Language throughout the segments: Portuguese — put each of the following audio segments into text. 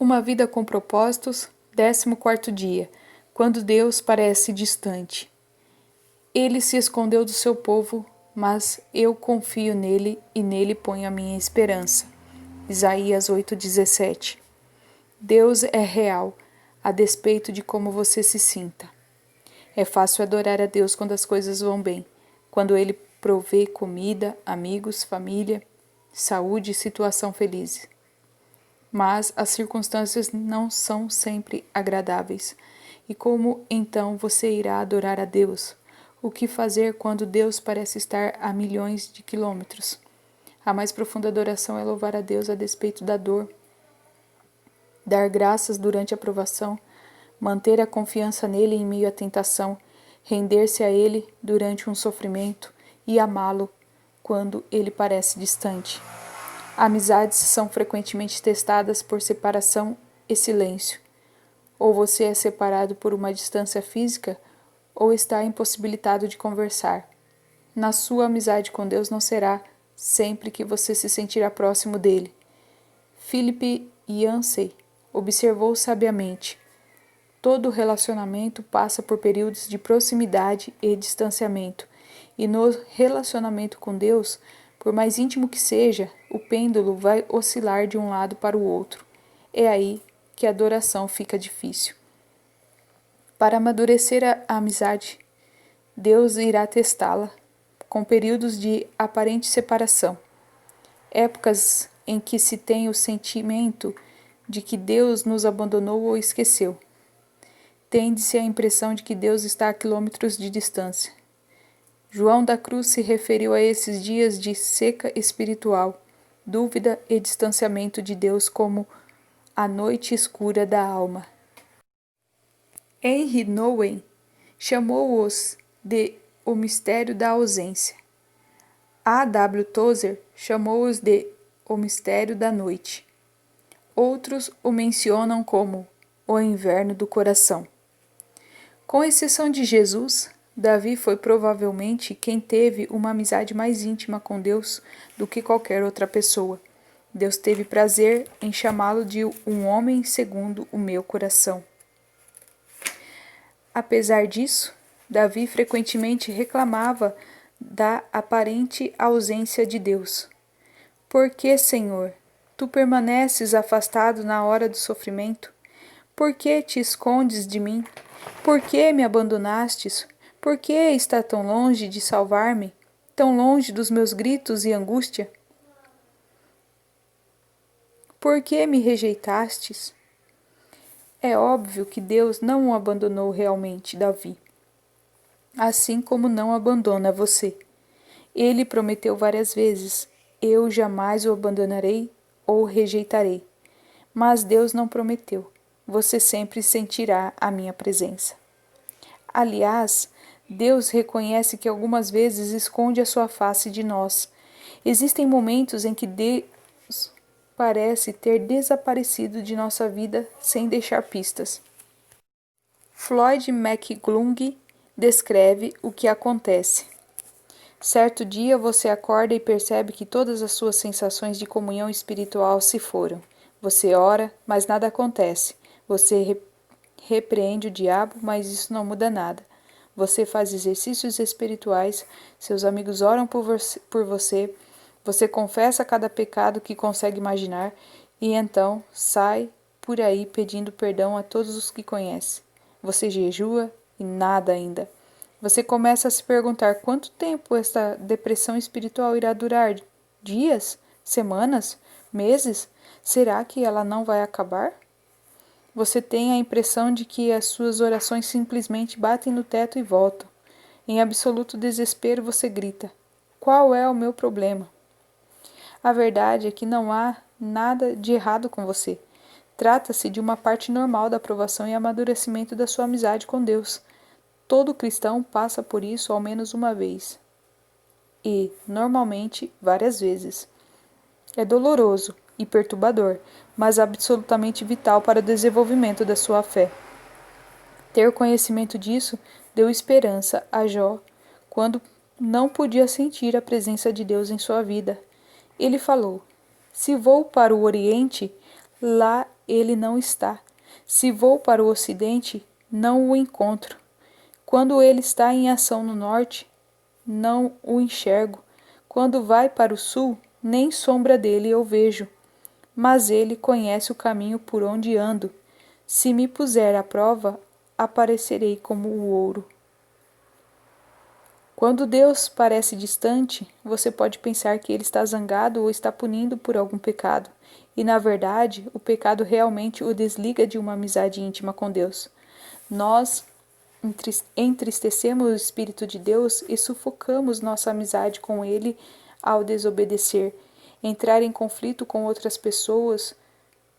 Uma vida com propósitos, 14º dia, quando Deus parece distante. Ele se escondeu do seu povo, mas eu confio nele e nele ponho a minha esperança. Isaías 8,17. Deus é real, a despeito de como você se sinta. É fácil adorar a Deus quando as coisas vão bem, quando Ele provê comida, amigos, família, saúde e situação feliz. Mas as circunstâncias não são sempre agradáveis. E como então você irá adorar a Deus? O que fazer quando Deus parece estar a milhões de quilômetros? A mais profunda adoração é louvar a Deus a despeito da dor, dar graças durante a provação, manter a confiança nele em meio à tentação, render-se a ele durante um sofrimento e amá-lo quando ele parece distante. Amizades são frequentemente testadas por separação e silêncio. Ou você é separado por uma distância física, ou está impossibilitado de conversar. Na sua amizade com Deus não será sempre que você se sentirá próximo dele. Philip Yancey observou sabiamente: todo relacionamento passa por períodos de proximidade e distanciamento, e no relacionamento com Deus, por mais íntimo que seja, o pêndulo vai oscilar de um lado para o outro. É aí que a adoração fica difícil. Para amadurecer a amizade, Deus irá testá-la com períodos de aparente separação, épocas em que se tem o sentimento de que Deus nos abandonou ou esqueceu. Tende-se a impressão de que Deus está a quilômetros de distância. João da Cruz se referiu a esses dias de seca espiritual, dúvida e distanciamento de Deus como a noite escura da alma. Henry Nouwen chamou-os de o mistério da ausência. A. W. Tozer chamou-os de o mistério da noite. Outros o mencionam como o inverno do coração. Com exceção de Jesus, Davi foi provavelmente quem teve uma amizade mais íntima com Deus do que qualquer outra pessoa. Deus teve prazer em chamá-lo de um homem segundo o meu coração. Apesar disso, Davi frequentemente reclamava da aparente ausência de Deus. Por que, Senhor, tu permaneces afastado na hora do sofrimento? Por que te escondes de mim? Por que me abandonastes? Por que está tão longe de salvar-me? Tão longe dos meus gritos e angústia? Por que me rejeitastes? É óbvio que Deus não o abandonou realmente, Davi, assim como não abandona você. Ele prometeu várias vezes: eu jamais o abandonarei ou rejeitarei. Mas Deus não prometeu: você sempre sentirá a minha presença. Aliás, Deus reconhece que algumas vezes esconde a sua face de nós. Existem momentos em que Deus parece ter desaparecido de nossa vida sem deixar pistas. Floyd McClung descreve o que acontece. Certo dia você acorda e percebe que todas as suas sensações de comunhão espiritual se foram. Você ora, mas nada acontece. Você repreende o diabo, mas isso não muda nada. Você faz exercícios espirituais, seus amigos oram por você, você confessa cada pecado que consegue imaginar e então sai por aí pedindo perdão a todos os que conhece. Você jejua e nada ainda. Você começa a se perguntar quanto tempo esta depressão espiritual irá durar? Dias? Semanas? Meses? Será que ela não vai acabar? Você tem a impressão de que as suas orações simplesmente batem no teto e voltam. Em absoluto desespero você grita: qual é o meu problema? A verdade é que não há nada de errado com você. Trata-se de uma parte normal da aprovação e amadurecimento da sua amizade com Deus. Todo cristão passa por isso ao menos uma vez. E, normalmente, várias vezes. É doloroso e perturbador, mas absolutamente vital para o desenvolvimento da sua fé. Ter conhecimento disso deu esperança a Jó quando não podia sentir a presença de Deus em sua vida. Ele falou: se vou para o Oriente, lá ele não está. Se vou para o ocidente, não o encontro. Quando ele está em ação no norte, não o enxergo. Quando vai para o sul, nem sombra dele eu vejo. Mas ele conhece o caminho por onde ando. Se me puser à prova, aparecerei como o ouro. Quando Deus parece distante, você pode pensar que ele está zangado ou está punindo por algum pecado. E, na verdade, o pecado realmente o desliga de uma amizade íntima com Deus. Nós entristecemos o Espírito de Deus e sufocamos nossa amizade com Ele ao desobedecer, entrar em conflito com outras pessoas,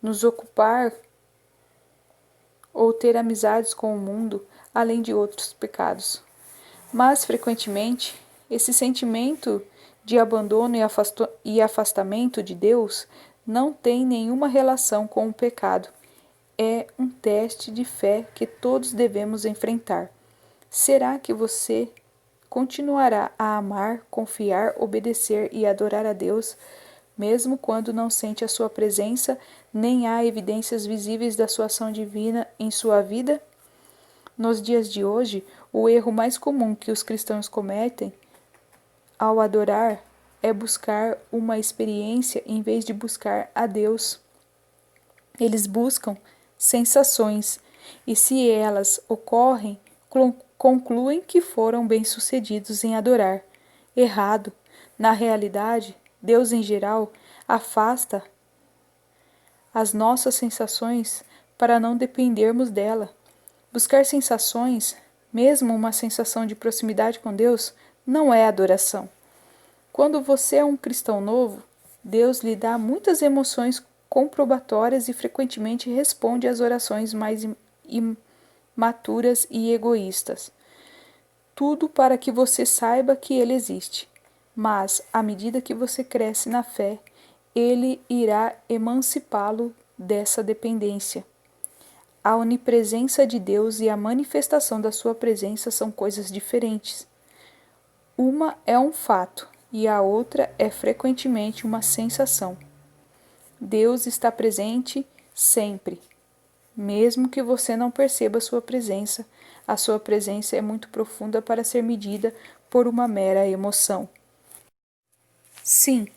nos ocupar ou ter amizades com o mundo, além de outros pecados. Mas, frequentemente, esse sentimento de abandono e afastamento de Deus não tem nenhuma relação com o pecado. É um teste de fé que todos devemos enfrentar. Será que você continuará a amar, confiar, obedecer e adorar a Deus, mesmo quando não sente a sua presença, nem há evidências visíveis da sua ação divina em sua vida? Nos dias de hoje, o erro mais comum que os cristãos cometem ao adorar é buscar uma experiência em vez de buscar a Deus. Eles buscam sensações e, se elas ocorrem, concluem que foram bem-sucedidos em adorar. Errado. Na realidade, Deus em geral afasta as nossas sensações para não dependermos dela. Buscar sensações, mesmo uma sensação de proximidade com Deus, não é adoração. Quando você é um cristão novo, Deus lhe dá muitas emoções comprobatórias e frequentemente responde às orações mais imaturas e egoístas. Tudo para que você saiba que Ele existe. Mas, à medida que você cresce na fé, Ele irá emancipá-lo dessa dependência. A onipresença de Deus e a manifestação da sua presença são coisas diferentes. Uma é um fato e a outra é frequentemente uma sensação. Deus está presente sempre. Mesmo que você não perceba sua presença, a sua presença é muito profunda para ser medida por uma mera emoção. Sim,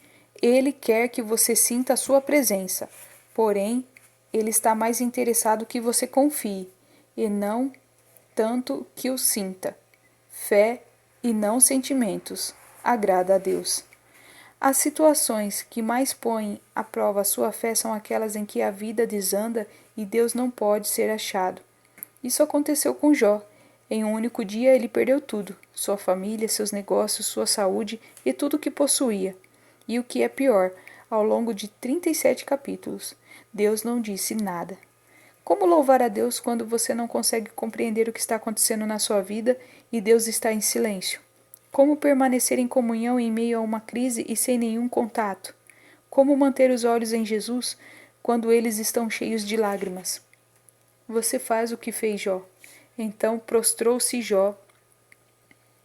Ele quer que você sinta a sua presença, porém, Ele está mais interessado que você confie, e não tanto que o sinta. Fé e não sentimentos agrada a Deus. As situações que mais põem à prova a sua fé são aquelas em que a vida desanda e Deus não pode ser achado. Isso aconteceu com Jó. Em um único dia ele perdeu tudo, sua família, seus negócios, sua saúde e tudo o que possuía. E o que é pior, ao longo de 37 capítulos, Deus não disse nada. Como louvar a Deus quando você não consegue compreender o que está acontecendo na sua vida e Deus está em silêncio? Como permanecer em comunhão em meio a uma crise e sem nenhum contato? Como manter os olhos em Jesus quando eles estão cheios de lágrimas? Você faz o que fez Jó. Então prostrou-se Jó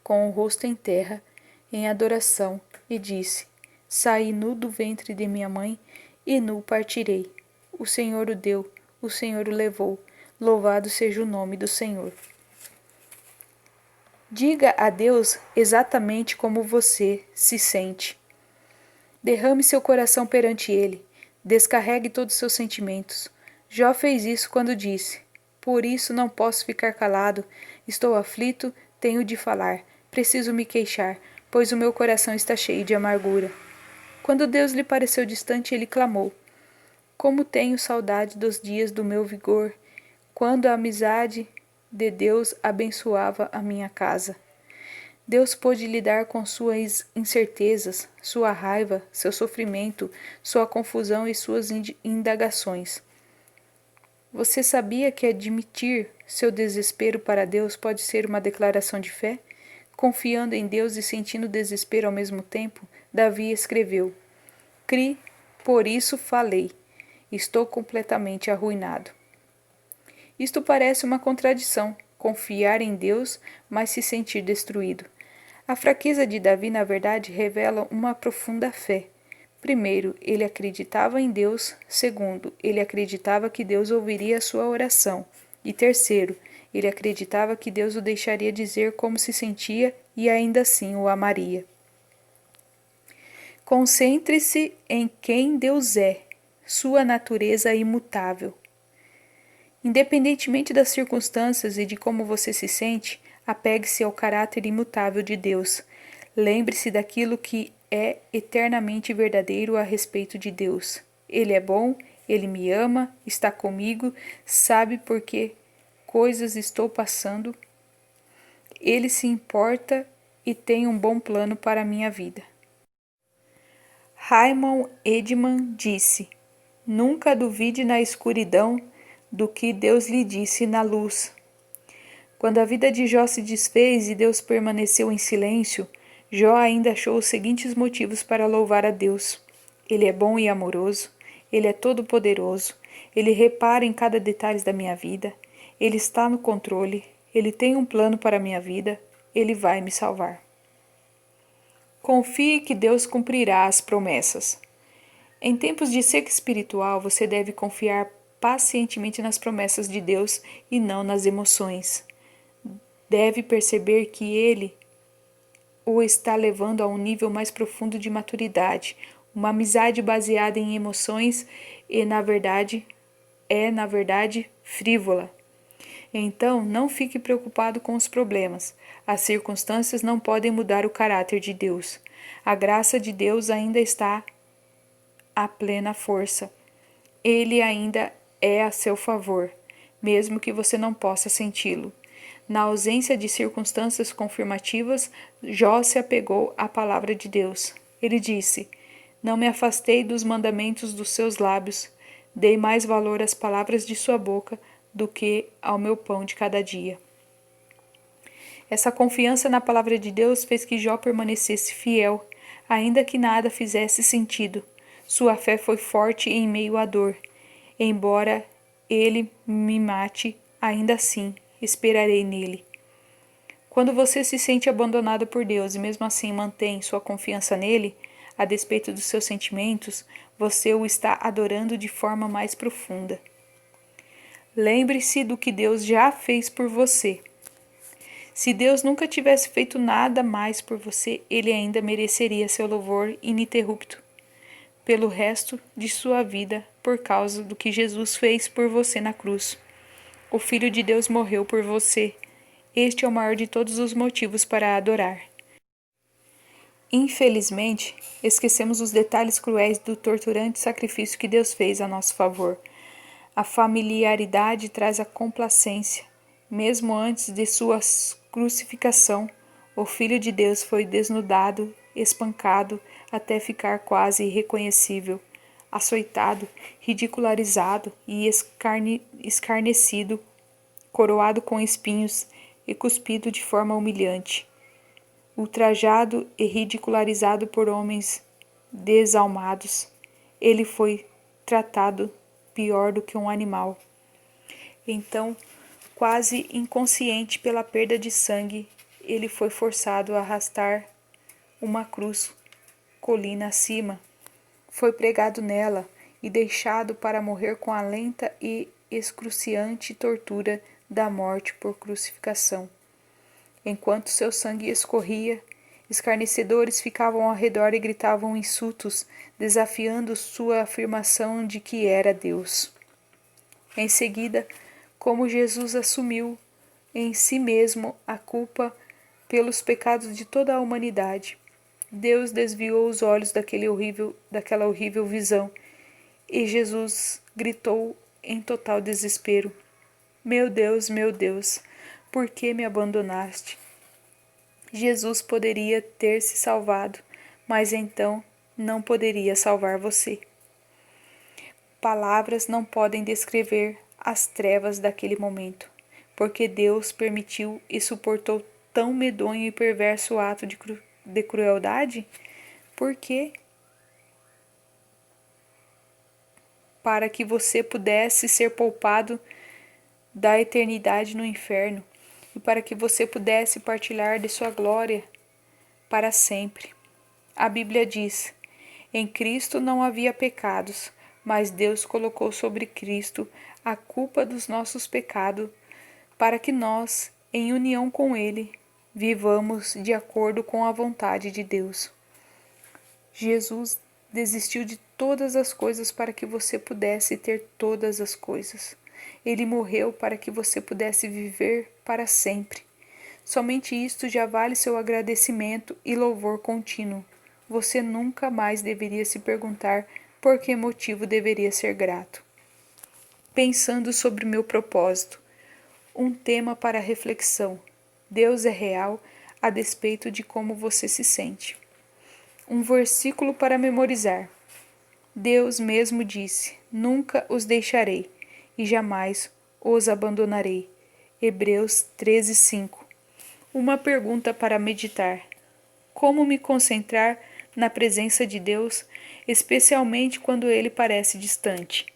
com o rosto em terra, em adoração, e disse: Saí nu do ventre de minha mãe, e nu partirei. O Senhor o deu, o Senhor o levou. Louvado seja o nome do Senhor. Diga a Deus exatamente como você se sente. Derrame seu coração perante Ele. Descarregue todos os seus sentimentos. Jó fez isso quando disse: Por isso não posso ficar calado. Estou aflito, tenho de falar. Preciso me queixar, pois o meu coração está cheio de amargura. Quando Deus lhe pareceu distante, ele clamou: Como tenho saudade dos dias do meu vigor, quando a amizade de Deus abençoava a minha casa. Deus pôde lidar com suas incertezas, sua raiva, seu sofrimento, sua confusão e suas indagações. Você sabia que admitir seu desespero para Deus pode ser uma declaração de fé? Confiando em Deus e sentindo desespero ao mesmo tempo, Davi escreveu: Cri, por isso falei. Estou completamente arruinado. Isto parece uma contradição, confiar em Deus, mas se sentir destruído. A fraqueza de Davi, na verdade, revela uma profunda fé. Primeiro, ele acreditava em Deus. Segundo, ele acreditava que Deus ouviria a sua oração. E terceiro, ele acreditava que Deus o deixaria dizer como se sentia e ainda assim o amaria. Concentre-se em quem Deus é, sua natureza imutável. Independentemente das circunstâncias e de como você se sente, apegue-se ao caráter imutável de Deus. Lembre-se daquilo que é eternamente verdadeiro a respeito de Deus. Ele é bom, ele me ama, está comigo, sabe por que coisas estou passando. Ele se importa e tem um bom plano para a minha vida. Raymond Edman disse: Nunca duvide na escuridão do que Deus lhe disse na luz. Quando a vida de Jó se desfez e Deus permaneceu em silêncio, Jó ainda achou os seguintes motivos para louvar a Deus. Ele é bom e amoroso, ele é todo-poderoso, ele repara em cada detalhe da minha vida, ele está no controle, ele tem um plano para a minha vida, ele vai me salvar. Confie que Deus cumprirá as promessas. Em tempos de seca espiritual, você deve confiar pacientemente nas promessas de Deus e não nas emoções. Deve perceber que Ele o está levando a um nível mais profundo de maturidade. Uma amizade baseada em emoções na verdade, frívola. Então, não fique preocupado com os problemas. As circunstâncias não podem mudar o caráter de Deus. A graça de Deus ainda está a plena força. Ele ainda é a seu favor, mesmo que você não possa senti-lo. Na ausência de circunstâncias confirmativas, Jó se apegou à palavra de Deus. Ele disse: Não me afastei dos mandamentos dos seus lábios, dei mais valor às palavras de sua boca do que ao meu pão de cada dia. Essa confiança na palavra de Deus fez que Jó permanecesse fiel, ainda que nada fizesse sentido. Sua fé foi forte em meio à dor. Embora ele me mate, ainda assim esperarei nele. Quando você se sente abandonado por Deus e mesmo assim mantém sua confiança nele, a despeito dos seus sentimentos, você o está adorando de forma mais profunda. Lembre-se do que Deus já fez por você. Se Deus nunca tivesse feito nada mais por você, ele ainda mereceria seu louvor ininterrupto pelo resto de sua vida por causa do que Jesus fez por você na cruz. O Filho de Deus morreu por você. Este é o maior de todos os motivos para adorar. Infelizmente, esquecemos os detalhes cruéis do torturante sacrifício que Deus fez a nosso favor. A familiaridade traz a complacência. Mesmo antes de sua crucificação, o Filho de Deus foi desnudado, espancado, até ficar quase irreconhecível, açoitado, ridicularizado e escarnecido, coroado com espinhos e cuspido de forma humilhante, ultrajado e ridicularizado por homens desalmados. Ele foi tratado pior do que um animal. Então, quase inconsciente pela perda de sangue, ele foi forçado a arrastar uma cruz colina acima. Foi pregado nela e deixado para morrer com a lenta e excruciante tortura da morte por crucificação. Enquanto seu sangue escorria, escarnecedores ficavam ao redor e gritavam insultos, desafiando sua afirmação de que era Deus. Em seguida, como Jesus assumiu em si mesmo a culpa pelos pecados de toda a humanidade, Deus desviou os olhos daquela horrível visão e Jesus gritou em total desespero: meu Deus, por que me abandonaste? Jesus poderia ter se salvado, mas então não poderia salvar você. Palavras não podem descrever as trevas daquele momento, porque Deus permitiu e suportou tão medonho e perverso ato de crueldade? Por quê? Para que você pudesse ser poupado da eternidade no inferno e para que você pudesse partilhar de sua glória para sempre. A Bíblia diz: Em Cristo não havia pecados, mas Deus colocou sobre Cristo a culpa dos nossos pecados, para que nós, em união com Ele, vivamos de acordo com a vontade de Deus. Jesus desistiu de todas as coisas para que você pudesse ter todas as coisas. Ele morreu para que você pudesse viver para sempre. Somente isto já vale seu agradecimento e louvor contínuo. Você nunca mais deveria se perguntar por que motivo deveria ser grato. Pensando sobre meu propósito. Um tema para reflexão. Deus é real a despeito de como você se sente. Um versículo para memorizar. Deus mesmo disse: Nunca os deixarei e jamais os abandonarei. Hebreus 13:5. Uma pergunta para meditar. Como me concentrar na presença de Deus, especialmente quando Ele parece distante?